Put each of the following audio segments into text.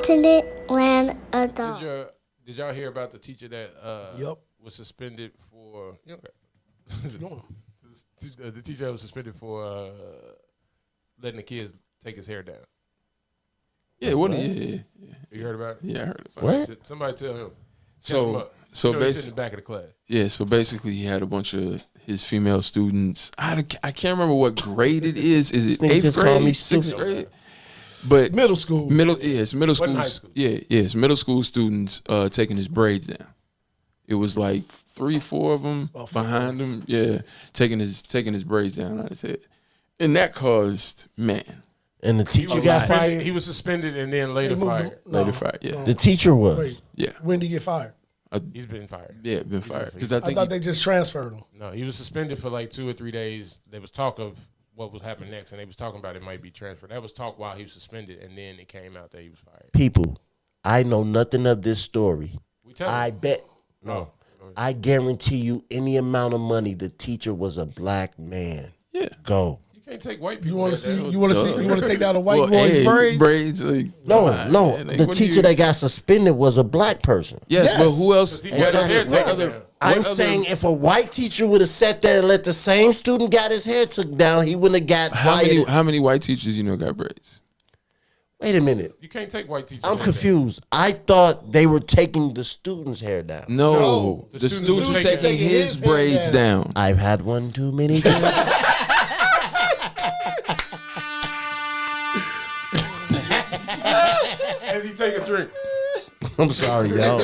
alternate land adult. Did y'all hear about the teacher that Yep. was suspended for the teacher that was suspended for letting the kids take his hair down? Yeah, what? Yeah. You heard about it? Yeah, I heard about What? it. Somebody tell him. So he's sitting in basically, the back of the class. yeah. So basically, he had a bunch of his female students. I can't remember what grade it is. Is it Nigga 8th just called me grade, 6th stupid. grade? But Middle school. it's middle Wasn't high school. school. Yeah, it's middle school students taking his braids down. It was like 3-4 of them behind him. Yeah, taking his braids down. I said, and that caused And the teacher got fired. He was suspended and then later fired. later fired. Yeah, The teacher was. Wait, yeah. when did he get fired? He's been fired. Yeah, been fired because I I think thought they just transferred him. No, he was suspended for like 2 or 3 days. There was talk of what was happening next, and they was talking about it might be transferred. That was talk while he was suspended, and then it came out that he was fired. People, I know nothing of this story. We tell I you. bet. No. I guarantee you any amount of money the teacher was a black man. Yeah. Go. You can't take white people. You want to like see? that. You want to see? You want to take down a white well, boy's hey, braids? like, No, God, no. man, like, The what do teacher you- that got suspended was a black person. Yes, but who else? He What got his hair other? taken What other? down. I'm other- saying if a white teacher would have sat there and let the same student got his hair took down, he wouldn't have got fired. How many white teachers you know got braids? Wait a minute. You can't take white teachers. I'm like confused. I thought they were taking the student's hair down. No, the the students students taking his his hair braids down. I've had one too many drinks. that. As he take a drink. I'm sorry, y'all.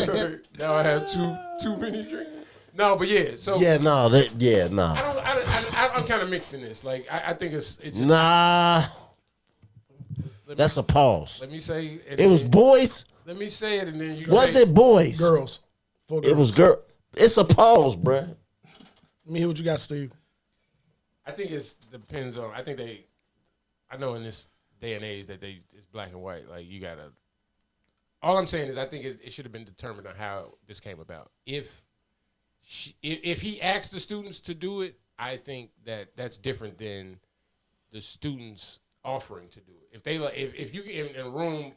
Now I have too many drinks. No, but yeah. So Yeah, no, I'm kind of mixed in this. Like I think it's just. nah. That's a pause. Let me say It was boys. Let me say it, and then you. Was say, it boys? Girls. Four girls. It was girl. It's a pause, bruh. Let me hear what you got, Steve. I think it depends on. I know in this day and age that it's black and white. Like you gotta. All I'm saying is I think it should have been determined on how this came about. If he asked the students to do it, I think that's different than the students offering to do it. If they if you in a room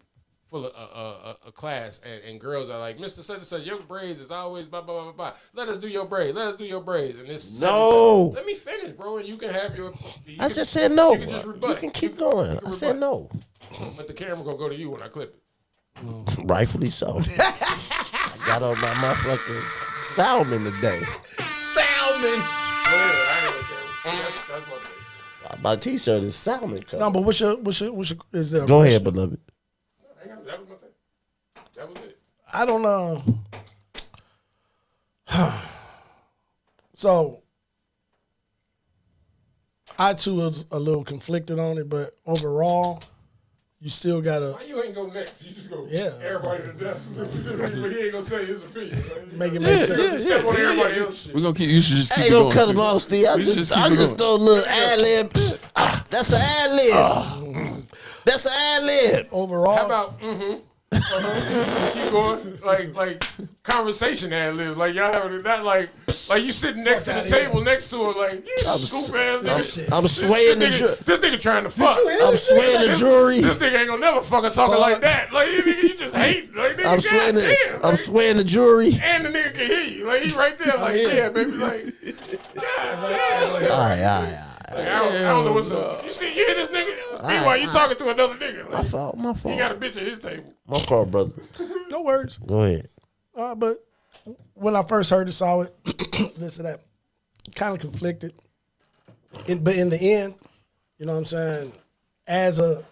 full of a class and girls are like, Mr. Such and Such, your braids is always blah blah blah blah blah. Let us do your braids. Let us do your braids. And this No. let me finish, bro, and you can have your. I just said no. You can just rebut. You can keep going. I said no. But the camera gonna go to you when I clip it. Rightfully so. I got on my motherfucking salmon today. Salmon. Go ahead. I ain't gonna care. That's my thing. My t-shirt is salmon color. No, but what's your is there? a Go ahead, question? beloved. That was my thing. That was it. I don't know. So I too was a little conflicted on it, but overall, you still gotta Why you ain't go next? You just go Yeah. everybody to death. But he ain't gonna say his opinion. make it make sense. Step on everybody else shit. We're gonna keep. You should just I keep ain't it gonna going. cut too. him off, Steve. I We should just keep it going. throw a little ad lib. That's an ad lib. That's an ad lib. Overall, How about keep going like conversation ad libs like y'all having it not like you sitting next to the table next to her like you scoop ass nigga. I'm swaying the This nigga trying to fuck. I'm swaying the jury. This nigga ain't gonna never fucking talking like that. Like you just hate. Like nigga, I'm swaying the goddamn, I'm like, swaying the jury. and the nigga can hear you. Like he right there. Like yeah, baby. Like goddamn. Like, All right. like, I don't know what's up. You see, you hear this nigga? Meanwhile, you talking to another nigga. Like, My he got a fault. bitch at his table. My fault, brother. no words. Go ahead. But when I first heard it, saw it, this and that, kind of conflicted. But in the end, you know what I'm saying? As a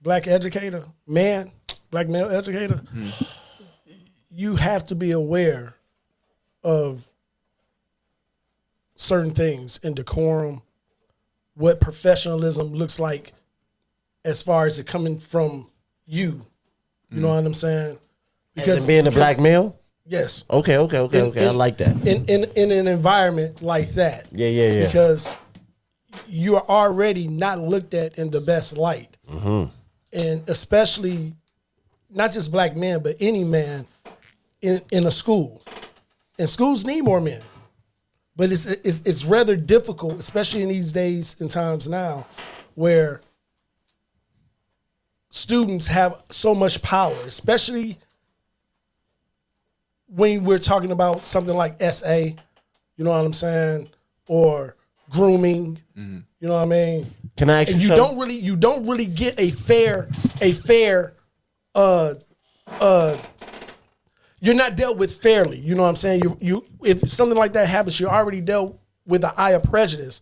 black educator, black male educator, you have to be aware of certain things in decorum, what professionalism looks like as far as it coming from you. You know what I'm saying? Because being a black male? Yes. Okay. I like that. In an environment like that. Yeah. Because you are already not looked at in the best light. Mm-hmm. And especially not just black men, but any man in a school. And schools need more men. But it's rather difficult, especially in these days and times now, where students have so much power, especially when we're talking about something like SA, you know what I'm saying, or grooming, you know what I mean. Can I ask and you something? you don't really get a fair you're not dealt with fairly. You know what I'm saying? You if something like that happens, you're already dealt with the eye of prejudice,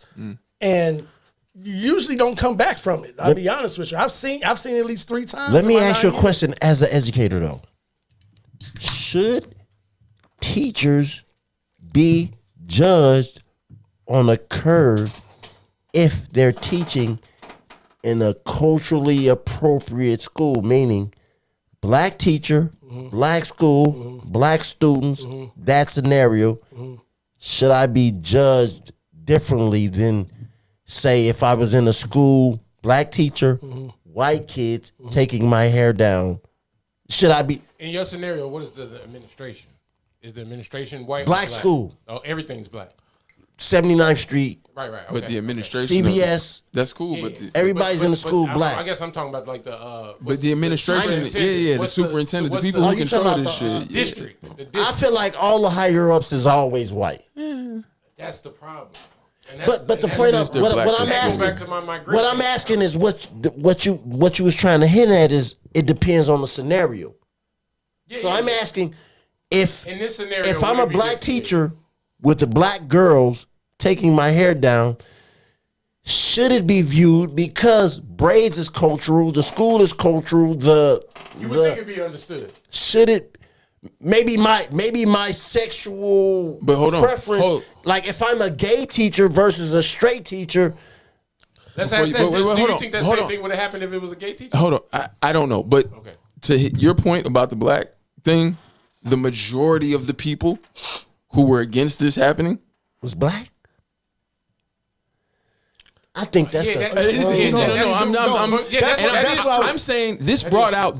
and you usually don't come back from it. I'll be honest with you. I've seen at least 3 times. Let me in my ask you a 9 years. question as an educator, though. Should teachers be judged on a curve if they're teaching in a culturally appropriate school, meaning black teacher, black school, black students, that scenario, should I be judged differently than, say, if I was in a school, black teacher, white kids taking my hair down? Should I be... In your scenario, what is the administration? Is the administration white? Or Black school. Oh, everything's black. 79th Street, Right. Okay. But the administration, CBS, that's cool. But the, everybody's in the school black. I guess I'm talking about like the. but the administration, the superintendent, the people Oh, who you talking control about this the, shit. district. The I district. feel like all the higher ups is always white. That's the problem. And But the point of they're what black, I'm that's Go asking, back to my migration. what I'm asking is what you was trying to hint at is it depends on the scenario. Yeah, So yeah. I'm asking if In this scenario, if would I'm it a be black different? teacher with the black girls taking my hair down, should it be viewed because braids is cultural, the school is cultural, You would think it'd be understood. should it maybe my sexual But hold on, preference, like if I'm a gay teacher versus a straight teacher, Let's Before ask you- that. wait, Do hold you on, think that hold same on. thing would have happened if it was a gay teacher? Hold on, I don't know, but Okay. to hit your point about the black thing, the majority of the people who were against this happening, was black. I think that's Yeah, the that- yeah, no, that's- I'm that's what- I'm saying this brought out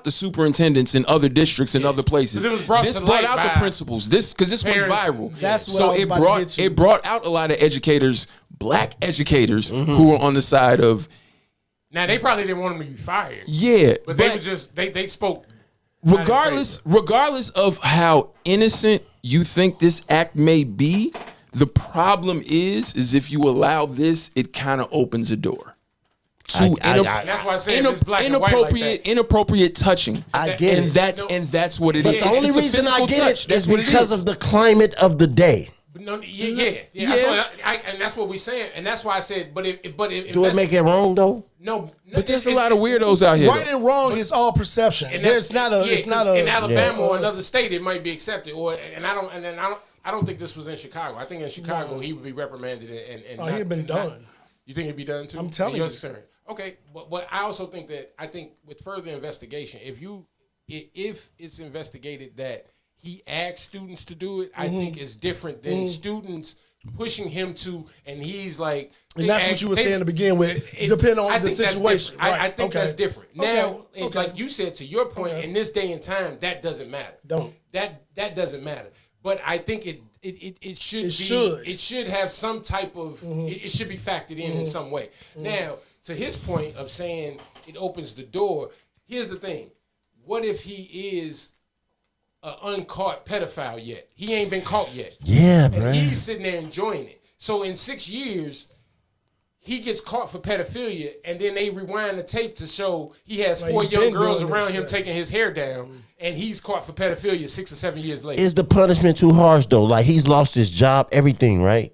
the superintendents in other districts and other places. 'Cause it was brought This to brought light out the by principals. This went parents. viral. That's what I so was it about to brought get to. it brought out a lot of educators, black educators, who were on the side of Now they probably didn't want him to be fired. yeah, But they were just they spoke. regardless of how innocent you think this act may be, the problem is if you allow this, it kind of opens a door to And that's why I said it's black and white like that. inappropriate touching. I get and it. that's what it is. But the only It's a reason I physical get touch. it That's is what it because is. of the climate of the day. But no, yeah. That's what and that's what we saying. And that's why I said. But if Do it make it wrong though? no. But there's a lot of weirdos out here. Right and wrong is all perception. And There's that's- not a. yeah, it's not 'cause a. in Alabama or Yeah. another state it might be accepted. I don't think this was in Chicago. I think in Chicago he would be reprimanded and Oh, he'd been done. You think it'd be done too? I'm telling In your you. concern. Okay, but I also think with further investigation, if it's investigated that he asked students to do it, I think it's different than students pushing him to, and he's like. And that's what you were saying to begin with. Depending on the situation. I think that's different. Now, Okay. like you said, to your point, in this day and time, that doesn't matter. Don't. That doesn't matter. But I think it should should. it should have some type of it should be factored in some way. Now, to his point of saying it opens the door, here's the thing. What if he is an uncaught pedophile yet? He ain't been caught yet. Yeah, And bro. he's sitting there enjoying it. So in 6 years, he gets caught for pedophilia, and then they rewind the tape to show he has Like, 4 he young been girls doing around this, him yeah. taking his hair down, and he's caught for pedophilia 6 or 7 years later. Is the punishment too harsh though? Like he's lost his job, everything, right?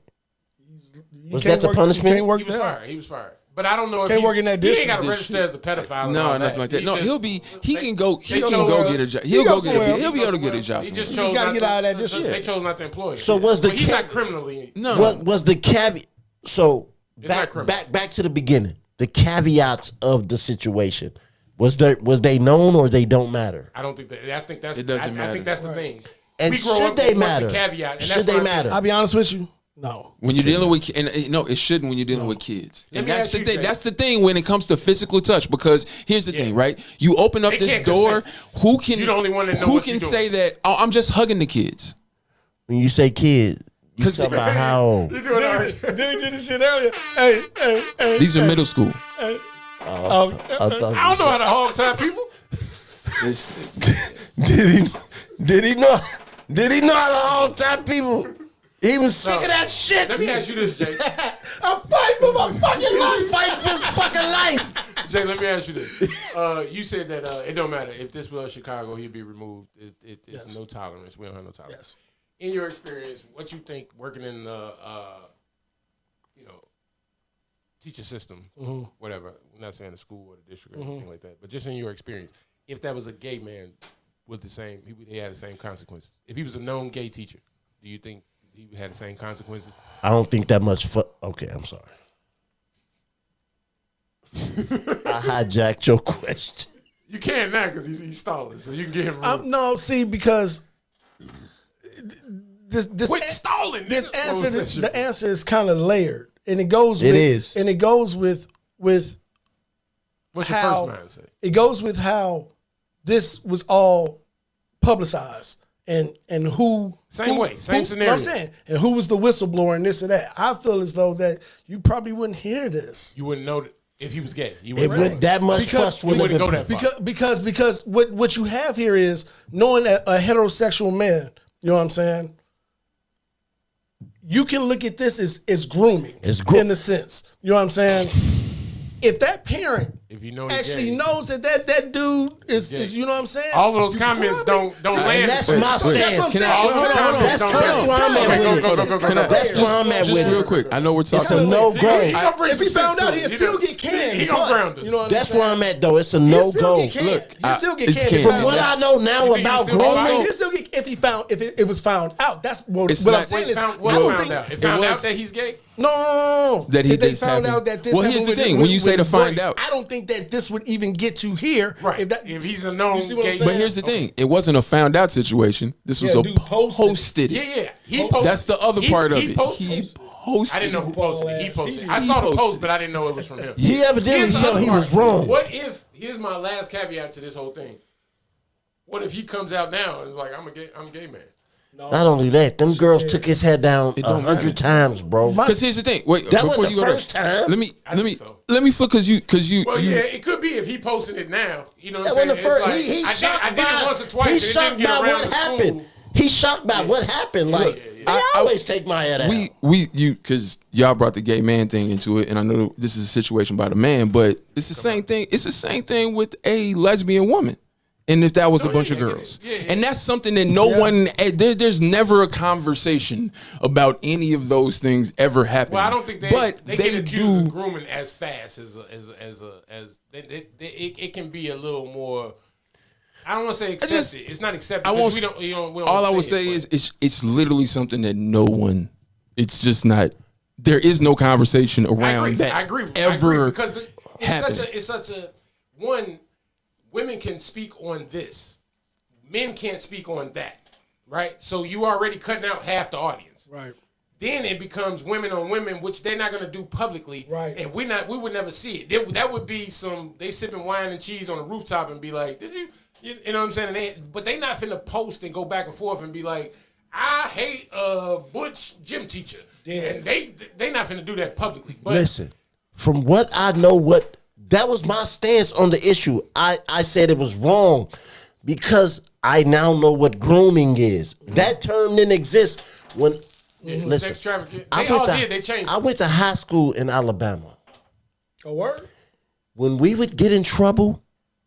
Was that the punishment? Can't work He was there. fired. He was fired. But I don't know if Can't he's- work in that he ain't district. got to register as a pedophile. and No, all nothing like that. He No, just- he can go chose- get a job. he He'll go go get somewhere he'll be able to get a He job. just somewhere. chose gotta not get to- out of that district. They chose not to employ him. So was the But he's ca- not criminally. No. What was the caveat? So not back criminal. back to the beginning. The caveats of the situation was they known or they don't matter? I don't think that. I think that's. It doesn't I matter. think that's the thing. And We grow should up they with what's matter? the caveat, and Should that's they why I matter? think- I'll be honest with you. No. When you're dealing with no, it shouldn't when you're dealing with kids. Let And me that's ask the you, thing. Jay. That's the thing when it comes to physical touch. Because here's the thing, right? You open up They this can't door. consent. Who can? You're the only one that know Who what can you're say doing. that? Oh, I'm just hugging the kids. When you say kid, Because Talking about how old? You doing all right? Dude did this shit earlier. Hey. these are middle school. I I don't know how to hog tie people. Did he know? Did he know how to hold top people? He was sick of that shit. Let me ask you this, Jay. I'm fighting for my fucking life. Fight for his fucking life. Jay, let me ask you this. You said that it don't matter if this was Chicago, he'd be removed. It's no tolerance. We don't have no tolerance. Yes. In your experience, what you think working in the teacher system, whatever. I'm not saying the school or the district or anything like that, but just in your experience, if that was a gay man with he had the same consequences. If he was a known gay teacher, do you think he had the same consequences? I don't think that much. Okay, I'm sorry. I hijacked your question. You can't now because he's stalling, so you can get him removed. No, see, because this Quit stalling. This nigga. What was that shit? the answer is kind of layered, and it goes. It with, is. and it goes with What's your how first mindset? it goes with how this was all publicized and who Same way, same scenario. I'm saying, and who was the whistleblower and this and that. I feel as though that you probably wouldn't hear this. You wouldn't know that if he was gay. You It wouldn't would that much Because fuss we wouldn't go wouldn't that far. Because what you have here is knowing that a heterosexual man, you know what I'm saying? You can look at this as grooming. It's in a sense. You know what I'm saying? If that parent If you know he's actually gay. knows that dude is you know what I'm saying? All of those You comments probably- don't land. that's the same. my That's what I'm stance. saying. All Hold those on, hold on. comments That's don't where I'm land. at with it. Go. That's where I'm at Just with real it. quick. I know we're It's talking. a no go. He gonna bring If he some found sense out, to he'll it. still get canned. He gonna but, ground us. You know what I'm That's saying? where I'm at though. It's a He'll no still go. get canned. Look, He'll still get it's canned. canned. From what I know now You think about he's still grooming, also- He'll still get if it was found out. That's what It's I'm not- saying is I What don't found think out? It found was- out that he's gay. no. That he if they this found happened. out that this Well, happened here's the with- thing. with- When you say with to his find boys, out- I don't think that this would even get to here. Right. If he's a known you see what I'm gay- saying? But here's the thing. It wasn't a found out situation. This was Yeah, a dude posted it. posted. Yeah. He posted. That's the other part of he it. Posted. He posted. I didn't know who posted it. He posted it. I He saw the posted post, it. but I didn't know it was from him. he evidently Here's the felt other he part. was wrong. What if? Here's my last caveat to this whole thing. What if he comes out now and is like, I'm a gay man? Not only that, them girls took his head down It don't 100 times, bro. Because here's the thing. Wait, That before wasn't you the go first there, time. let me think so. let me flip because you Well, yeah, it could be if he posted it now. You know what That I'm wasn't saying? the first. It's like, He's I shocked did it once or twice. He's and it shocked didn't get by around what to happened. school. He's shocked by what happened. Like I always take my head out. because y'all brought the gay man thing into it, and I know this is a situation about a man, but it's the same thing. It's the same thing with a lesbian woman. And if that was a bunch of girls, and that's something that no one, there's never a conversation about any of those things ever happening. Well, I don't think they get accused of grooming as fast as it can be a little more. I don't want to say accepted. It's not accepted. I won't. We don't All I would say is it's literally something that no one. It's just not. There is no conversation around that. I agree ever because happened. it's such a one. Women can speak on this. Men can't speak on that, right? So you already cutting out half the audience. Right. Then it becomes women on women, which they're not going to do publicly. Right. And we would never see it. That would be they sipping wine and cheese on the rooftop and be like, did you know what I'm saying? But they not finna post and go back and forth and be like, I hate Butch gym teacher. Yeah. And they not finna do that publicly. But Listen, from what I know, that was my stance on the issue. I said it was wrong because I now know what grooming is. That term didn't exist when. Listen, sex trafficking. They changed. I went to high school in Alabama. A word? When we would get in trouble,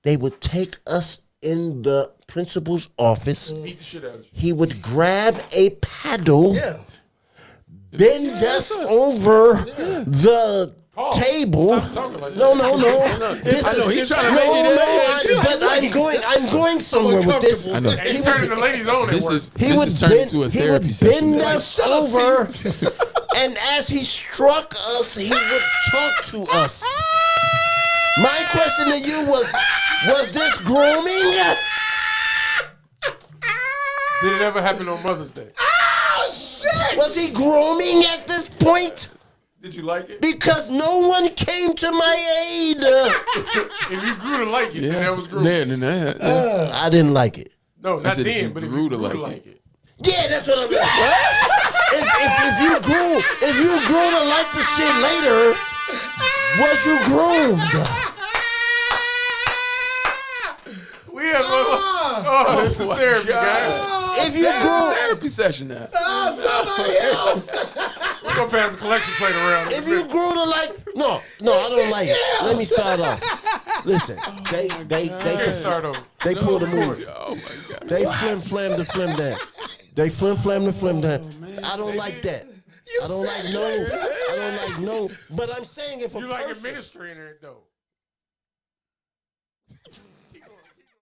they would take us in the principal's office. Beat the shit out of you. He would grab a paddle, Yeah. bend us over the Pause. table. Stop talking like that. No. I know he's trying to make it. But I'm going somewhere with this. I know. And he turning the ladies on at This work. is He this would is turning bend, into a he therapy would session. bend us over, and as he struck us, he would talk to us. My question to you was this grooming? Did it ever happen on Mother's Day? Oh, shit! Was he grooming at this point? Did you like it? Because no one came to my aid. If you grew to like it, then that was grooming. I didn't like it. No, not said if then, you but if grew you to grew to like like it. Yeah, that's what I'm. if you grow to like the shit later, was you groomed? We have this is therapy, guys. If you grow, therapy session now. Somebody help! We're gonna pass the collection plate around. if you grew to like, no, I don't like it. Let me start off. Listen, they Can't start over. they pull the movie. Oh my God. They flim the flim that. They flim the flim that. I don't like that. I don't like no. But I'm saying if a You like person, administering it though.